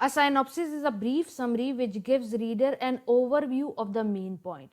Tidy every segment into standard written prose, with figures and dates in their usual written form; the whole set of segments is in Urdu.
A synopsis is a brief summary which gives reader an overview of the main point.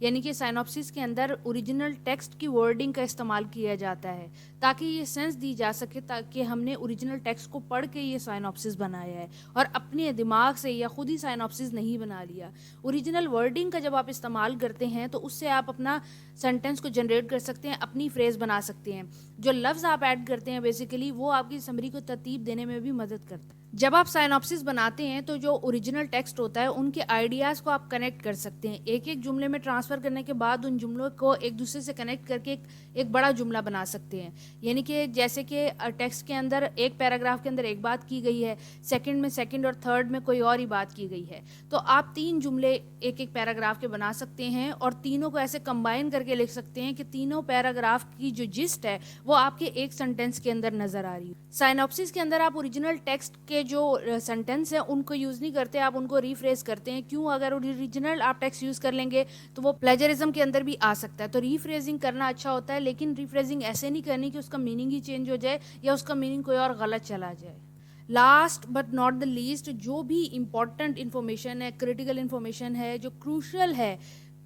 یعنی کہ سائنوپسس کے اندر اوریجنل ٹیکسٹ کی ورڈنگ کا استعمال کیا جاتا ہے تاکہ یہ سینس دی جا سکے تاکہ ہم نے اوریجنل ٹیکسٹ کو پڑھ کے یہ سائنوپسس بنایا ہے اور اپنے دماغ سے یا خود ہی سائنوپسس نہیں بنا لیا. اوریجنل ورڈنگ کا جب آپ استعمال کرتے ہیں تو اس سے آپ اپنا سینٹینس کو جنریٹ کر سکتے ہیں, اپنی فریز بنا سکتے ہیں. جو لفظ آپ ایڈ کرتے ہیں بیسیکلی وہ آپ کی سمری کو ترتیب دینے میں بھی مدد کرتا ہے. جب آپ سائنوپسس بناتے ہیں تو جو اوریجنل ٹیکسٹ ہوتا ہے ان کے آئیڈیاز کو آپ کنیکٹ کر سکتے ہیں. ایک ایک جملے میں ٹرانسفر کرنے کے بعد ان جملوں کو ایک دوسرے سے کنیکٹ کر کے ایک بڑا جملہ بنا سکتے ہیں. یعنی کہ جیسے کہ ٹیکسٹ کے اندر ایک پیراگراف کے اندر ایک بات کی گئی ہے, سیکنڈ میں سیکنڈ اور تھرڈ میں کوئی اور ہی بات کی گئی ہے, تو آپ 3 جملے ایک ایک پیراگراف کے بنا سکتے ہیں اور تینوں کو ایسے کمبائن کر کے لکھ سکتے ہیں کہ تینوں پیراگراف کی جو جسٹ ہے وہ آپ کے ایک سینٹینس کے اندر نظر آ رہی ہے. سائنوپسس کے اندر آپ اوریجنل ٹیکسٹ کے جو سینٹینس ہیں ان کو یوز نہیں کرتے, آپ ان کو ریفریز کرتے ہیں. کیوں؟ اگر اوریجنل آپ ٹیکسٹ یوز کر لیں گے تو وہ پلیجرزم کے اندر بھی آ سکتا ہے. تو ریفریزنگ کرنا اچھا ہوتا ہے, لیکن ریفریزنگ ایسے نہیں کرنی کہ اس کا میننگ ہی چینج ہو جائے یا اس کا میننگ کوئی اور غلط چلا جائے. Last but not the least, جو بھی امپورٹنٹ انفارمیشن ہے, کریٹیکل انفارمیشن ہے, جو کروشل ہے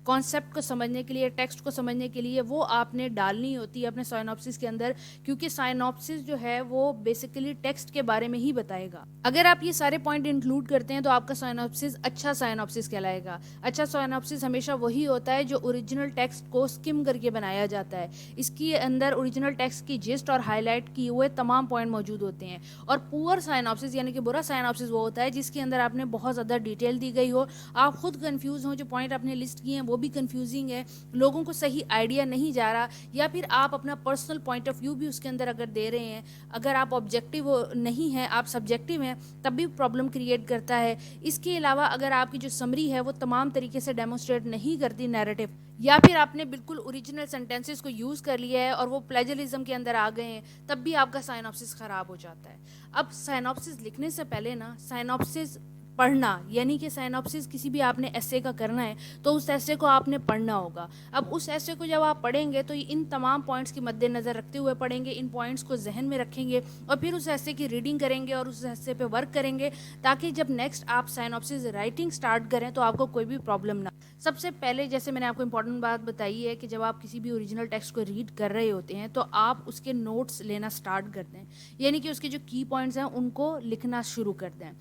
کانسیپٹ کو سمجھنے کے لیے, ٹیکسٹ کو سمجھنے کے لیے, وہ آپ نے ڈالنی ہوتی ہے اپنے سائنوپسس کے اندر, کیونکہ سائنوپسس جو ہے وہ بیسیکلی ٹیکسٹ کے بارے میں ہی بتائے گا. اگر آپ یہ سارے پوائنٹ انکلوڈ کرتے ہیں تو آپ کا سائنوپسس اچھا سائنوپسس کہلائے گا. اچھا سائنوپسس ہمیشہ وہی ہوتا ہے جو اوریجنل ٹیکسٹ کو اسکم کر کے بنایا جاتا ہے. اس کے اندر اوریجنل ٹیکسٹ کی جسٹ اور ہائی لائٹ کیے ہوئے تمام پوائنٹ موجود ہوتے ہیں. اور پور سائنوپسس یعنی کہ برا سائنوپسس وہ ہوتا ہے جس کے اندر آپ نے بہت زیادہ ڈیٹیل دی گئی ہو, آپ خود کنفیوز ہوں, جو پوائنٹ آپ نے لسٹ کیے ہیں وہ بھی کنفیوزنگ ہے, لوگوں کو صحیح آئیڈیا نہیں جا رہا, یا پھر آپ اپنا پرسنل پوائنٹ آف ویو بھی اس کے اندر اگر دے رہے ہیں, اگر آپ آبجیکٹیو نہیں ہیں, آپ سبجیکٹیو ہیں, تب بھی پرابلم کریٹ کرتا ہے. اس کے علاوہ اگر آپ کی جو سمری ہے وہ تمام طریقے سے ڈیمونسٹریٹ نہیں کرتی نیریٹو, یا پھر آپ نے بالکل اوریجنل سینٹینسز کو یوز کر لیا ہے اور وہ پلیجرزم کے اندر آ گئے ہیں, تب بھی آپ کا سائنوپسس خراب ہو جاتا ہے. اب سائنوپسس لکھنے سے پہلے نا سائنوپسس پڑھنا, یعنی کہ سائنوپسس کسی بھی آپ نے ایسے کا کرنا ہے تو اس ایسے کو آپ نے پڑھنا ہوگا. اب اس ایسے کو جب آپ پڑھیں گے تو ان تمام پوائنٹس کی مد نظر رکھتے ہوئے پڑھیں گے, ان پوائنٹس کو ذہن میں رکھیں گے اور پھر اس ایسے کی ریڈنگ کریں گے اور اس ایسے پہ ورک کریں گے, تاکہ جب نیکسٹ آپ سائنوپسس رائٹنگ سٹارٹ کریں تو آپ کو کوئی بھی پرابلم نہ. سب سے پہلے جیسے میں نے آپ کو امپورٹنٹ بات بتائی ہے کہ جب آپ کسی بھی اوریجنل ٹیکسٹ کو ریڈ کر رہے ہوتے ہیں تو آپ اس کے نوٹس لینا سٹارٹ کرتے ہیں, یعنی کہ اس کے جو کی پوائنٹس ہیں ان کو لکھنا شروع کرتے ہیں.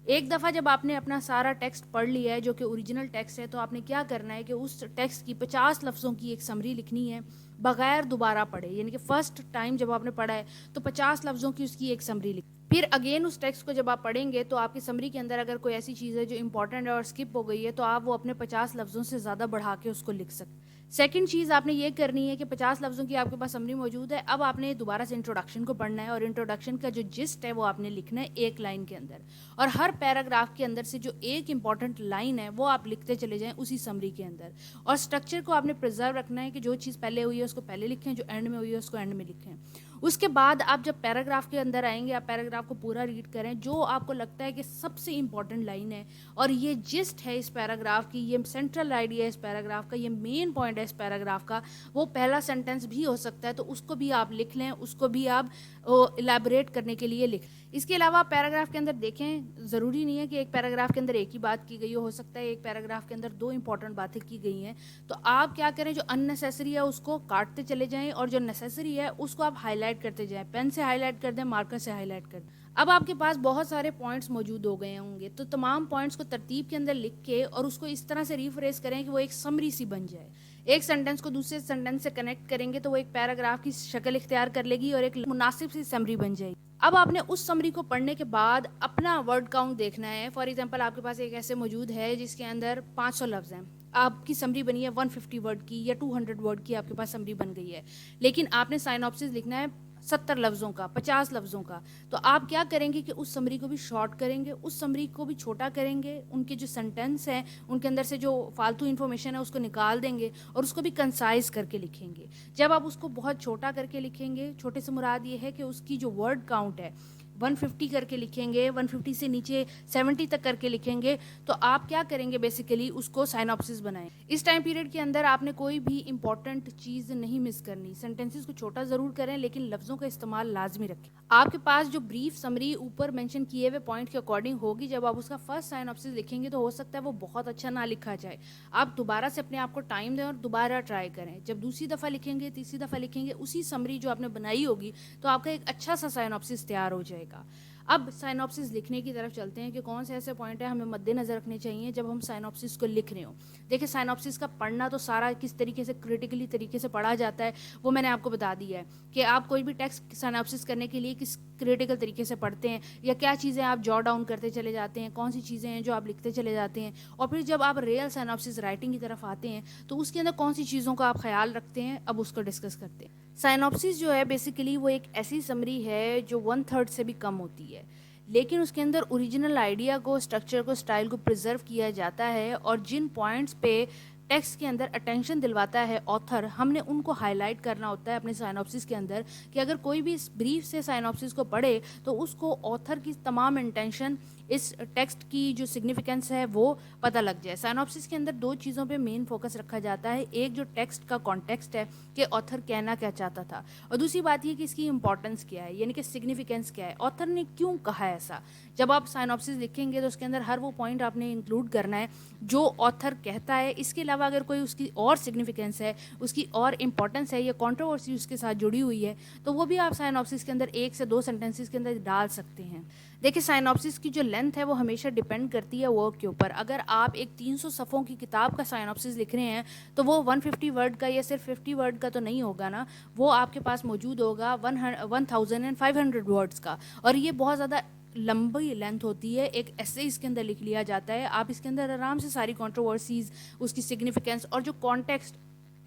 ایک دفعہ جب آپ نے اپنا سارا ٹیکسٹ پڑھ لیا ہے جو کہ اوریجنل ٹیکسٹ ہے, تو آپ نے کیا کرنا ہے کہ اس ٹیکسٹ کی 50 لفظوں کی ایک سمری لکھنی ہے بغیر دوبارہ پڑھے. یعنی کہ فرسٹ ٹائم جب آپ نے پڑھا ہے تو 50 لفظوں کی اس کی ایک سمری لکھ, پھر اگین اس ٹیکسٹ کو جب آپ پڑھیں گے تو آپ کی سمری کے اندر اگر کوئی ایسی چیز ہے جو امپورٹنٹ ہے اور اسکپ ہو گئی ہے تو آپ وہ اپنے 50 لفظوں سے زیادہ بڑھا کے اس کو لکھ سکتے. سیکنڈ چیز آپ نے یہ کرنی ہے کہ 50 لفظوں کی آپ کے پاس سمری موجود ہے, اب آپ نے دوبارہ سے انٹروڈکشن کو پڑھنا ہے اور انٹروڈکشن کا جو جسٹ ہے وہ آپ نے لکھنا ہے ایک لائن کے اندر, اور ہر پیراگراف کے اندر سے جو ایک امپورٹنٹ لائن ہے وہ آپ لکھتے چلے جائیں اسی سمری کے اندر. اور اسٹرکچر کو آپ نے پرزرو رکھنا ہے کہ جو چیز پہلے ہوئی ہے اس کو پہلے لکھیں, جو اینڈ میں ہوئی ہے اس کو اینڈ میں لکھیں. اس کے بعد آپ جب پیراگراف کے اندر آئیں گے, آپ پیراگراف کو پورا ریڈ کریں, جو آپ کو لگتا ہے کہ سب سے امپورٹنٹ لائن ہے اور یہ جسٹ ہے اس پیراگراف کی, یہ سینٹرل آئیڈیا ہے اس پیراگراف کا, یہ مین پوائنٹ ہے اس پیراگراف کا, وہ پہلا سینٹینس بھی ہو سکتا ہے, تو اس کو بھی آپ لکھ لیں, اس کو بھی آپ الیبوریٹ کرنے کے لیے لکھ. اس کے علاوہ آپ پیراگراف کے اندر دیکھیں, ضروری نہیں ہے کہ ایک پیراگراف کے اندر ایک ہی بات کی گئی ہو سکتا ہے ایک پیراگراف کے اندر 2 امپورٹنٹ باتیں کی گئی ہیں. تو آپ کیا کریں, جو ان نیسیسری ہے اس کو کاٹتے چلے جائیں اور جو نیسیسری ہے اس کو آپ ہائی لائٹ کرتے جائیں, پین سے ہائی لائٹ کر دیں, مارکر سے ہائی لائٹ کر دیں. اب آپ کے پاس بہت سارے پوائنٹس موجود ہو گئے ہوں گے, تو تمام پوائنٹس کو ترتیب کے اندر لکھ کے اور اس کو اس طرح سے ریفریز کریں کہ وہ ایک سمری سی بن جائے. ایک سینٹینس کو دوسرے سینٹینس سے کنیکٹ کریں گے تو وہ ایک پیراگراف کی شکل اختیار کر لے گی اور ایک مناسب سی سمری بن جائے گی. اب آپ نے اس سمری کو پڑھنے کے بعد اپنا ورڈ کاؤنٹ دیکھنا ہے. فار ایگزامپل آپ کے پاس ایک ایسے موجود ہے جس کے اندر 500 لفظ ہیں, آپ کی سمری بنی ہے 150 ورڈ کی یا 200 ورڈ کی, آپ کے پاس سمری بن گئی ہے, لیکن آپ نے سائنوپسس لکھنا ہے 70 لفظوں کا, 50 لفظوں کا. تو آپ کیا کریں گے کہ اس سمری کو بھی شارٹ کریں گے, اس سمری کو بھی چھوٹا کریں گے, ان کے جو سینٹینس ہیں ان کے اندر سے جو فالتو انفارمیشن ہے اس کو نکال دیں گے اور اس کو بھی کنسائز کر کے لکھیں گے. جب آپ اس کو بہت چھوٹا کر کے لکھیں گے, چھوٹے سے مراد یہ ہے کہ اس کی جو ورڈ کاؤنٹ ہے 150 کر کے لکھیں گے, 150 سے نیچے 70 تک کر کے لکھیں گے, تو آپ کیا کریں گے بیسیکلی اس کو سائنوپسس بنائیں. اس ٹائم پیریڈ کے اندر آپ نے کوئی بھی امپورٹنٹ چیز نہیں مس کرنی. سینٹینسز کو چھوٹا ضرور کریں لیکن لفظوں کا استعمال لازمی رکھیں. آپ کے پاس جو بریف سمری اوپر مینشن کیے ہوئے پوائنٹ کے اکارڈنگ ہوگی, جب آپ اس کا فرسٹ سائنوپسس لکھیں گے تو ہو سکتا ہے وہ بہت اچھا نہ لکھا جائے. آپ دوبارہ سے اپنے آپ کو ٹائم دیں اور دوبارہ ٹرائی کریں. جب دوسری دفعہ لکھیں گے, تیسری دفعہ لکھیں گے, اسی سمری جو آپ نے بنائی ہوگی تو آپ کا ایک اچھا سا سائنوپسس تیار ہو جائے گا. اب سائنوپسس لکھنے کی طرف چلتے ہیں کہ کون سے ایسے پوائنٹ ہیں ہمیں مد نظر رکھنے چاہیے جب ہم سائنوپسس کو لکھ رہے ہوں. دیکھیں سائنوپسس کا پڑھنا تو سارا کس طریقے سے کریٹیکلی طریقے سے پڑھا جاتا ہے وہ میں نے آپ کو بتا دیا ہے کہ آپ کوئی بھی ٹیکسٹ سائنوپسس کرنے کے لیے کس کریٹیکل طریقے سے پڑھتے ہیں, یا کیا چیزیں آپ جاٹ ڈاؤن کرتے چلے جاتے ہیں, کون سی چیزیں ہیں جو آپ لکھتے چلے جاتے ہیں, اور پھر جب آپ ریئل سائنوپسس رائٹنگ کی طرف آتے ہیں تو اس کے اندر کون سی چیزوں کا آپ خیال رکھتے ہیں. اب اس کو ڈسکس کرتے ہیں. سائنوپسس جو ہے بیسیکلی وہ ایک ایسی سمری ہے جو 1/3 سے بھی کم ہوتی ہے, لیکن اس کے اندر اوریجنل آئیڈیا کو, اسٹرکچر کو, اسٹائل کو پریزرو کیا جاتا ہے, اور جن پوائنٹس پہ ٹیکسٹ کے اندر اٹینشن دلواتا ہے آتھر, ہم نے ان کو ہائی لائٹ کرنا ہوتا ہے اپنے سائنوپسس کے اندر, کہ اگر کوئی بھی اس بریف سے سائنوپسس کو پڑھے تو اس کو آتھر کی تمام انٹینشن, اس ٹیکسٹ کی جو سگنیفیکنس ہے وہ پتہ لگ جائے. سائنوپسس کے اندر دو چیزوں پہ مین فوکس رکھا جاتا ہے, ایک جو ٹیکسٹ کا کانٹیکسٹ ہے کہ آتھر کہنا کیا چاہتا تھا, اور دوسری بات یہ کہ اس کی امپورٹنس کیا ہے, یعنی کہ سگنیفیکنس کیا ہے, آتھر نے کیوں کہا ہے ایسا. جب آپ سائنوپسس لکھیں گے تو اس کے اندر ہر وہ پوائنٹ آپ نے انکلوڈ کرنا ہے جو آتھر کہتا ہے. اس کے علاوہ اگر کوئی اس کی اور سگنیفیکنس ہے, اس کی اور امپورٹنس ہے, یا کنٹروورسی اس کے ساتھ جڑی ہوئی ہے, تو وہ بھی آپ سائنوپسس کے اندر 1 سے 2 سینٹینسز کے اندر ڈال سکتے ہیں. دیکھیں سائنوپسس کی جو لینتھ ہے وہ ہمیشہ ڈیپینڈ کرتی ہے ورک کے اوپر. اگر آپ ایک 300 صفحوں کی کتاب کا سائنوپسس لکھ رہے ہیں تو وہ 150 ورڈ کا یا صرف 50 ورڈ کا تو نہیں ہوگا نا, وہ آپ کے پاس موجود ہوگا 1500 ورڈز کا, اور یہ بہت زیادہ لمبی لینتھ ہوتی ہے. ایک ایسے اس کے اندر لکھ لیا جاتا ہے, آپ اس کے اندر آرام سے ساری کنٹروورسیز, اس کی سگنیفیکنس اور جو کانٹیکسٹ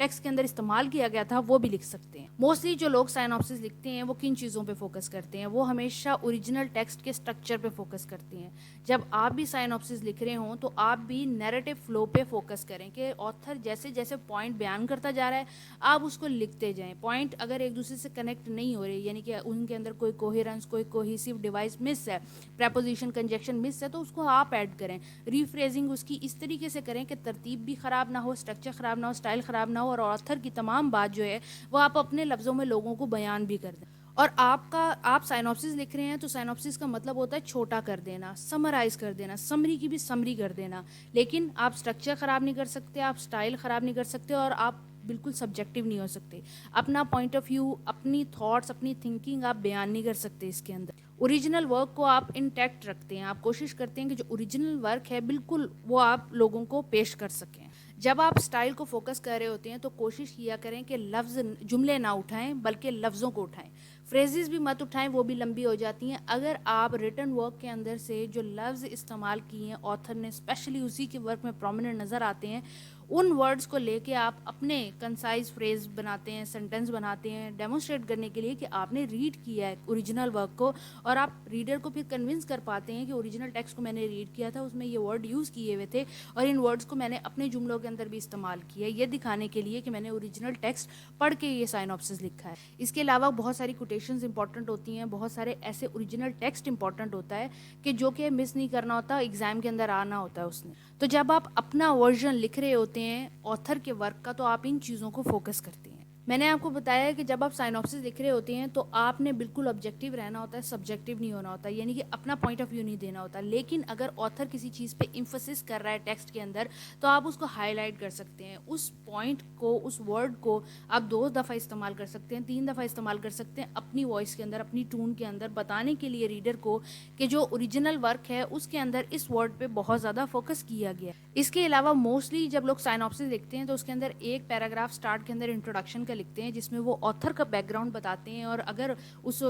ٹیکسٹ کے اندر استعمال کیا گیا تھا وہ بھی لکھ سکتے ہیں. موسٹلی جو لوگ سائنوپسس لکھتے ہیں وہ کن چیزوں پہ فوکس کرتے ہیں, وہ ہمیشہ اوریجنل ٹیکسٹ کے اسٹرکچر پہ فوکس کرتے ہیں. جب آپ بھی سائنوپسس لکھ رہے ہوں تو آپ بھی نیریٹو فلو پہ فوکس کریں کہ آتھر جیسے جیسے پوائنٹ بیان کرتا جا رہا ہے آپ اس کو لکھتے جائیں. پوائنٹ اگر ایک دوسرے سے کنیکٹ نہیں ہو رہے, یعنی کہ ان کے اندر کوئی کوہیرنس, کوئی کوہیسیو ڈیوائس مس ہے, پریپوزیشن کنجیکشن مس ہے, تو اس کو آپ ایڈ کریں. ریفریزنگ اس کی اس طریقے سے کریں کہ ترتیب بھی خراب نہ ہو, اسٹرکچر خراب نہ ہو, اسٹائل خراب نہ ہو, اور آتھر کی تمام بات جو ہے وہ آپ اپنے لفظوں میں لوگوں کو بیان بھی کر دیں. اور آپ سائنوپسس لکھ رہے ہیں تو سائنوپسس کا مطلب ہوتا ہے چھوٹا کر دینا, سمرائز کر دینا, سمری کی بھی سمری کر دینا. لیکن آپ اسٹرکچر خراب نہیں کر سکتے, آپ اسٹائل خراب نہیں کر سکتے, اور آپ بالکل سبجیکٹیو نہیں ہو سکتے. اپنا پوائنٹ آف ویو, اپنی تھاٹس, اپنی تھنکنگ آپ بیان نہیں کر سکتے. اس کے اندر اوریجنل ورک کو آپ انٹیکٹ رکھتے ہیں, آپ کوشش کرتے ہیں کہ جو اوریجنل ورک ہے بالکل وہ آپ لوگوں کو پیش کر سکیں. جب آپ اسٹائل کو فوکس کر رہے ہوتے ہیں تو کوشش کیا کریں کہ لفظ جملے نہ اٹھائیں بلکہ لفظوں کو اٹھائیں. فریزز بھی مت اٹھائیں, وہ بھی لمبی ہو جاتی ہیں. اگر آپ ریٹن ورک کے اندر سے جو لفظ استعمال کیے ہیں آتھر نے, اسپیشلی اسی کے ورک میں پرومیننٹ نظر آتے ہیں, ان ورڈز کو لے کے آپ اپنے کنسائز فریز بناتے ہیں, سینٹینس بناتے ہیں, ڈیمونسٹریٹ کرنے کے لیے کہ آپ نے ریڈ کیا ہے اوریجنل ورک کو, اور آپ ریڈر کو پھر کنونس کر پاتے ہیں کہ اوریجنل ٹیکسٹ کو میں نے ریڈ کیا تھا, اس میں یہ ورڈ یوز کیے ہوئے تھے, اور ان ورڈز کو میں نے اپنے جملوں کے اندر بھی استعمال کیا ہے, یہ دکھانے کے لیے کہ میں نے اوریجنل ٹیکسٹ پڑھ کے یہ سائنوپسس لکھا ہے. اس کے علاوہ بہت ساری کوٹیشنز امپورٹنٹ ہوتی ہیں, بہت سارے ایسے اوریجنل ٹیکسٹ امپورٹنٹ ہوتا ہے کہ جو کہ مس نہیں کرنا ہوتا, ایگزام کے اندر آنا ہوتا ہے اس نے. تو جب آپ اپنا ورژن لکھ رہے ہوتے ہیں آتھر کے ورک کا تو آپ ان چیزوں کو فوکس کرتے ہیں. میں نے آپ کو بتایا کہ جب آپ سائنوپسس لکھ رہے ہوتے ہیں تو آپ نے بالکل آبجیکٹیو رہنا ہوتا ہے, سبجیکٹیو نہیں ہونا ہوتا, یعنی کہ اپنا پوائنٹ آف ویو نہیں دینا ہوتا. لیکن اگر آتھر کسی چیز پہ ایمفسس کر رہا ہے ٹیکسٹ کے اندر تو آپ اس کو ہائی لائٹ کر سکتے ہیں. اس پوائنٹ کو, اس ورڈ کو آپ 2 دفعہ استعمال کر سکتے ہیں, 3 دفعہ استعمال کر سکتے ہیں اپنی وائس کے اندر, اپنی ٹون کے اندر, بتانے کے لیے ریڈر کو کہ جو اوریجنل ورک ہے اس کے اندر اس ورڈ پہ بہت زیادہ فوکس کیا گیا. اس کے علاوہ موسٹلی جب لوگ سائنوپسس لکھتے ہیں تو اس کے اندر ایک پیراگراف سٹارٹ کے اندر انٹروڈکشن کا لکھتے ہیں جس میں وہ آتھر کا بیک گراؤنڈ بتاتے ہیں, اور اگر اس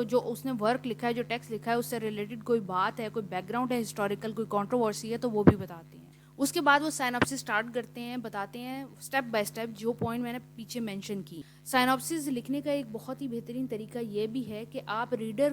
نے ورک لکھا ہے, جو ٹیکسٹ لکھا ہے, اس سے ریلیٹڈ کوئی بات ہے, کوئی بیک گراؤنڈ ہے ہسٹوریکل, کوئی کنٹروورسی ہے, تو وہ بھی بتاتے ہیں. اس کے بعد وہ سائنوپسس سٹارٹ کرتے ہیں, بتاتے ہیں سٹیپ بائی سٹیپ جو پوائنٹ میں نے پیچھے مینشن کی. سائنوپسس لکھنے کا ایک بہت ہی بہترین طریقہ یہ بھی ہے کہ آپ ریڈر